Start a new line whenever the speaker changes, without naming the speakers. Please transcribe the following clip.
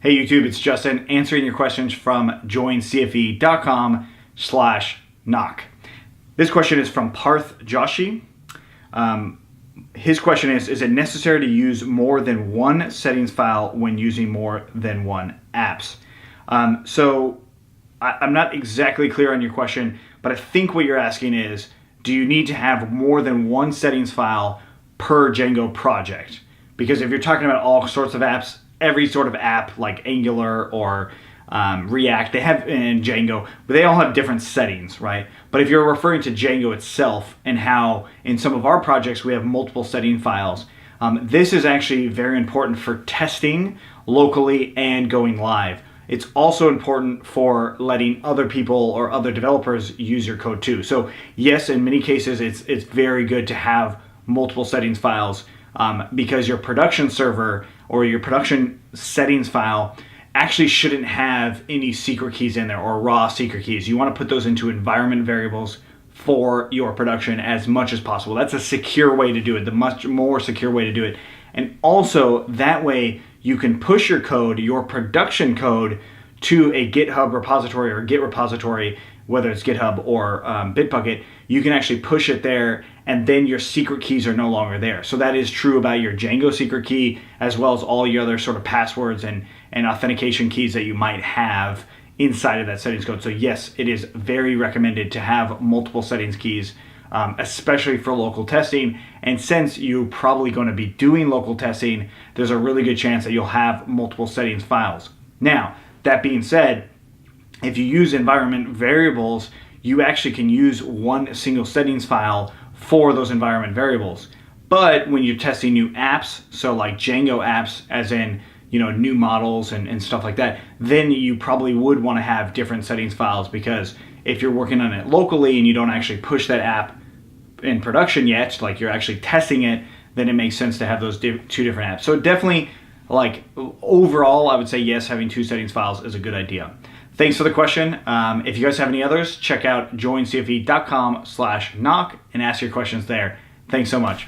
Hey YouTube, it's Justin answering your questions from joincfe.com/knock. This question is from Parth Joshi. His question is it necessary to use more than one settings file when using more than one apps? So I'm not exactly clear on your question, but I think what you're asking is, do you need to have more than one settings file per Django project? Because if you're talking about all sorts of apps, every sort of app like Angular or React, they have in Django, but they all have different settings, right? But if you're referring to Django itself and how in some of our projects we have multiple setting files, this is actually very important for testing locally and going live. It's also important for letting other people or other developers use your code too. So yes, in many cases, it's very good to have multiple settings files because your production server or your production settings file actually shouldn't have any secret keys in there or raw secret keys. You want to put those into environment variables for your production as much as possible. That's a secure way to do it, the much more secure way to do it. And also that way you can push your code, your production code, to a GitHub repository or Git repository, whether it's GitHub or Bitbucket. You can actually push it there, and then your secret keys are no longer there. So that is true about your Django secret key, as well as all your other sort of passwords and authentication keys that you might have inside of that settings code. So yes, it is very recommended to have multiple settings keys, especially for local testing. And since you're probably going to be doing local testing, there's a really good chance that you'll have multiple settings files. Now, that being said, if you use environment variables, you actually can use one single settings file for those environment variables. But when you're testing new apps, so like Django apps, as in new models and stuff like that, then you probably would want to have different settings files, because if you're working on it locally and you don't actually push that app in production yet, like you're actually testing it, then it makes sense to have those two different apps. So definitely, like overall, I would say yes, having two settings files is a good idea. Thanks for the question. If you guys have any others, check out joincfe.com/knock and ask your questions there. Thanks so much.